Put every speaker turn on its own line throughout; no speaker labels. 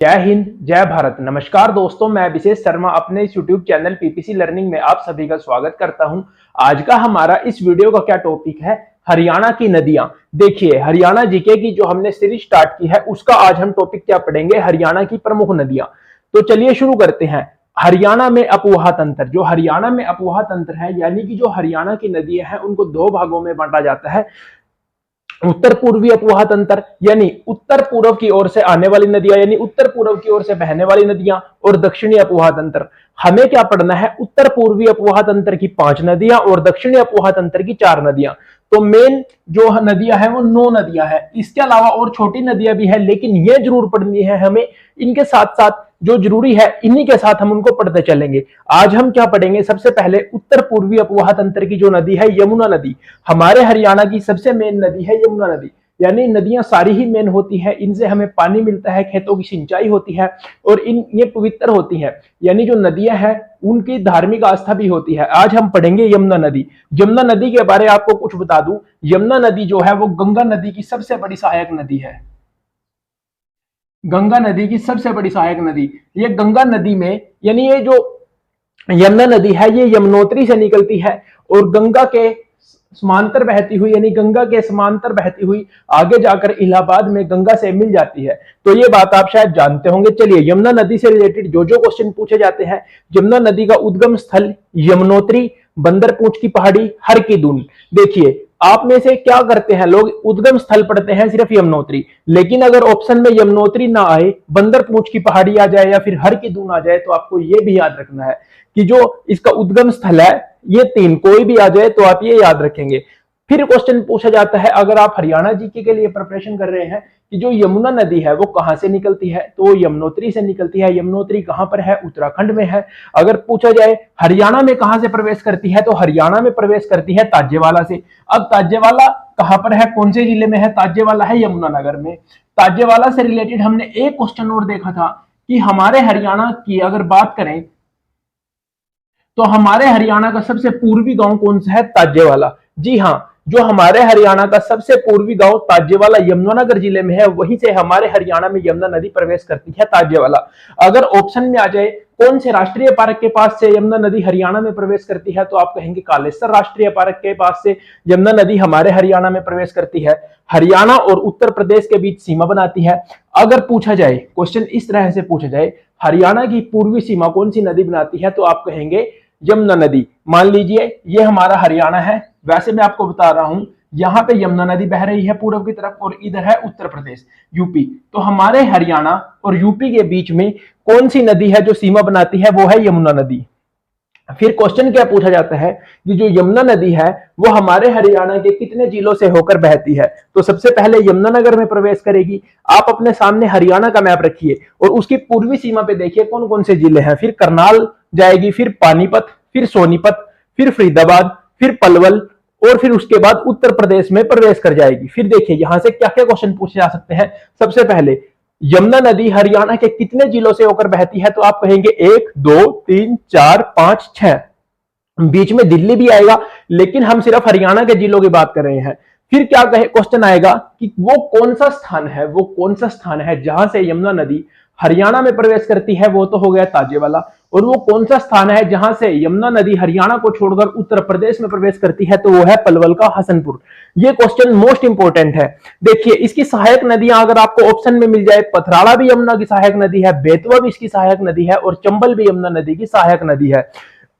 जय हिंद, जय भारत। नमस्कार दोस्तों, मैं विशेष शर्मा अपने इस यूट्यूब चैनल पीपीसी लर्निंग में आप सभी का स्वागत करता हूं। आज का हमारा इस वीडियो का क्या टॉपिक है? हरियाणा की नदियां। देखिए, हरियाणा जीके की जो हमने सीरीज स्टार्ट की है उसका आज हम टॉपिक क्या पढ़ेंगे? हरियाणा की प्रमुख नदियां। तो चलिए शुरू करते हैं। हरियाणा में अपवाह तंत्र। जो हरियाणा में अपवाह तंत्र है यानी कि जो हरियाणा की नदियां हैं उनको दो भागों में बांटा जाता है। उत्तर पूर्वी अपवाह तंत्र यानी उत्तर पूर्व की ओर से आने वाली नदियां यानी उत्तर पूर्व की ओर से बहने वाली नदियां, और दक्षिणी अपवाह तंत्र। हमें क्या पढ़ना है? उत्तर पूर्वी अपवाह तंत्र की 5 नदियां और दक्षिणी अपवाह तंत्र की 4 नदियां। तो मेन जो नदियां हैं वो 9 नदियां हैं। इसके अलावा और छोटी नदियां भी हैं, लेकिन ये जरूर पढ़नी है हमें। इनके साथ साथ जो जरूरी है इन्हीं के साथ हम उनको पढ़ते चलेंगे। आज हम क्या पढ़ेंगे? सबसे पहले उत्तर पूर्वी अपवाह तंत्र की जो नदी है यमुना नदी। हमारे हरियाणा की सबसे मेन नदी है यमुना नदी। यानी नदियां सारी ही मेन होती है, इनसे हमें पानी मिलता है, खेतों की सिंचाई होती है और ये पवित्र होती है। यानी जो नदियां हैं उनकी धार्मिक आस्था भी होती है। आज हम पढ़ेंगे यमुना नदी। यमुना नदी के बारे में आपको कुछ बता दूं, यमुना नदी जो है वो गंगा नदी की सबसे बड़ी सहायक नदी है। गंगा नदी की सबसे बड़ी सहायक नदी। ये गंगा नदी में यानी ये जो यमुना नदी है ये यमुनोत्री से निकलती है और गंगा के समांतर बहती हुई यानी गंगा के समांतर बहती हुई आगे जाकर इलाहाबाद में गंगा से मिल जाती है। तो ये बात आप शायद जानते होंगे। चलिए, यमुना नदी से रिलेटेड जो जो क्वेश्चन पूछे जाते हैं। यमुना नदी का उद्गम स्थल यमुनोत्री, बंदरपूंछ की पहाड़ी, हर की दून। देखिए, आप में से क्या करते हैं लोग? उद्गम स्थल पढ़ते हैं सिर्फ यमुनोत्री, लेकिन अगर ऑप्शन में यमुनोत्री ना आए, बंदरपूंछ की पहाड़ी आ जाए या फिर हर की दून आ जाए, तो आपको यह भी याद रखना है कि जो इसका उद्गम स्थल है ये 3 कोई भी आ जाए तो आप ये याद रखेंगे। फिर क्वेश्चन पूछा जाता है, अगर आप हरियाणा जीके के लिए प्रिपरेशन कर रहे हैं, कि जो यमुना नदी है वो कहां से निकलती है, तो वो यमुनोत्री से निकलती है। यमुनोत्री कहां पर है? उत्तराखंड में है। अगर पूछा जाए हरियाणा में कहां से प्रवेश करती है, तो हरियाणा में प्रवेश करती है ताजेवाला से। अब ताजेवाला कहां पर है, कौन से जिले में है? ताजेवाला है यमुनानगर में। ताजेवाला से रिलेटेड हमने एक क्वेश्चन और देखा था कि हमारे हरियाणा की अगर बात करें तो हमारे हरियाणा का सबसे पूर्वी गांव कौन सा है? ताजेवाला। जी हां, जो हमारे हरियाणा का सबसे पूर्वी गांव ताजेवाला यमुनानगर जिले में है, वहीं से हमारे हरियाणा में यमुना नदी प्रवेश करती है, ताजेवाला। अगर ऑप्शन में आ जाए कौन से राष्ट्रीय पार्क के पास से यमुना नदी हरियाणा में प्रवेश करती है, तो आप कहेंगे कालेसर राष्ट्रीय पार्क के पास से यमुना नदी हमारे हरियाणा में प्रवेश करती है। हरियाणा और उत्तर प्रदेश के बीच सीमा बनाती है। अगर पूछा जाए, क्वेश्चन इस तरह से पूछा जाए, हरियाणा की पूर्वी सीमा कौन सी नदी बनाती है, तो आप कहेंगे यमुना नदी। मान लीजिए ये हमारा हरियाणा है। वैसे मैं आपको बता रहा हूं, यहां पे यमुना नदी बह रही है पूर्व की तरफ और इधर है उत्तर प्रदेश, यूपी। तो हमारे हरियाणा और यूपी के बीच में कौन सी नदी है जो सीमा बनाती है? वो है यमुना नदी। फिर क्वेश्चन क्या पूछा जाता है कि जो यमुना नदी है वो हमारे हरियाणा के कितने जिलों से होकर बहती है? तो सबसे पहले यमुनानगर में प्रवेश करेगी। आप अपने सामने हरियाणा का मैप रखिए और उसकी पूर्वी सीमा पे देखिए कौन कौन से जिले हैं। फिर करनाल जाएगी, फिर पानीपत, फिर सोनीपत, फिर फरीदाबाद, फिर पलवल, और फिर उसके बाद उत्तर प्रदेश में प्रवेश कर जाएगी। फिर देखिए यहां से क्या क्या क्वेश्चन पूछे जा सकते हैं। सबसे पहले, यमुना नदी हरियाणा के कितने जिलों से होकर बहती है? तो आप कहेंगे 1 2 3 4 5 6। बीच में दिल्ली भी आएगा, लेकिन हम सिर्फ हरियाणा के जिलों की बात कर रहे हैं। फिर क्या कहे क्वेश्चन आएगा कि वो कौन सा स्थान है, वो कौन सा स्थान है जहां से यमुना नदी हरियाणा में प्रवेश करती है? वो तो हो गया ताजेवाला। और वो कौन सा स्थान है जहां से यमुना नदी हरियाणा को छोड़कर उत्तर प्रदेश में प्रवेश करती है? तो वो है पलवल का हसनपुर। ये क्वेश्चन मोस्ट इंपोर्टेंट है। देखिए, इसकी सहायक नदियां अगर आपको ऑप्शन में मिल जाए, पथराड़ा भी यमुना की सहायक नदी है, बेतवा भी इसकी सहायक नदी है और चंबल भी यमुना नदी की सहायक नदी है।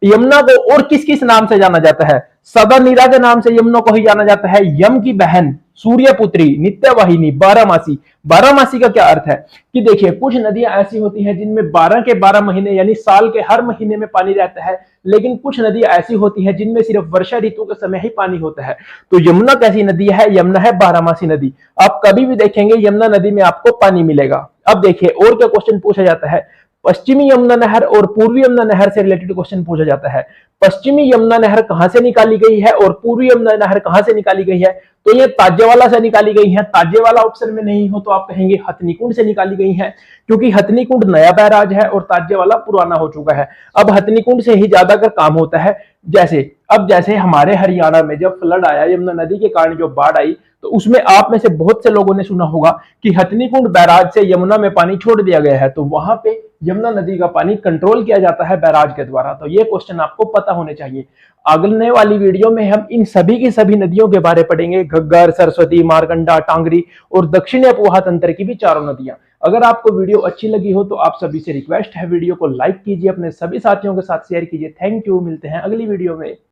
यमुना को और किस किस नाम से जाना जाता है? सदा नीरा के नाम से यमुना को ही जाना जाता है। यम की बहन, सूर्यपुत्री, नित्यवाहिनी, बारहमासी। बारहमासी का क्या अर्थ है कि देखिए, कुछ नदियां ऐसी होती हैं जिनमें 12 के 12 महीने यानी साल के हर महीने में पानी रहता है, लेकिन कुछ नदियां ऐसी होती हैं जिनमें सिर्फ वर्षा ऋतु के समय ही पानी होता है। तो यमुना कैसी नदी है? यमुना है बारहमासी नदी। आप कभी भी देखेंगे यमुना नदी में आपको पानी मिलेगा। अब देखिए और क्या क्वेश्चन पूछा जाता है। पश्चिमी यमुना नहर और पूर्वी यमुना नहर से रिलेटेड क्वेश्चन पूछा जाता है। पश्चिमी यमुना नहर कहां से निकाली गई है और पूर्वी यमुना नहर कहां से निकाली गई है? तो ये ताजेवाला से निकाली गई है। ताजेवाला ऑप्शन में नहीं हो तो आप कहेंगे हथनीकुंड से निकाली गई है, क्योंकि हथनीकुंड नया बैराज है और ताजेवाला पुराना हो चुका है। अब हथनीकुंड से ही ज्यादातर काम होता है। जैसे अब जैसे हमारे हरियाणा में जब फ्लड आया, यमुना नदी के कारण जो बाढ़ आई, तो उसमें आप में से बहुत से लोगों ने सुना होगा कि हथनीकुंड बैराज से यमुना में पानी छोड़ दिया गया है, तो वहां पे यमुना नदी का पानी कंट्रोल किया जाता है बैराज के द्वारा। तो ये क्वेश्चन आपको पता होने चाहिए। अगले वाली वीडियो में हम इन सभी की सभी नदियों के बारे में पढ़ेंगे, घग्गर, सरस्वती, मारकंडा, टांगरी और दक्षिणी अपोहा तंत्र की भी चारों नदियां। अगर आपको वीडियो अच्छी लगी हो तो आप सभी से रिक्वेस्ट है, वीडियो को लाइक कीजिए, अपने सभी साथियों के साथ शेयर कीजिए। थैंक यू, मिलते हैं अगली वीडियो में।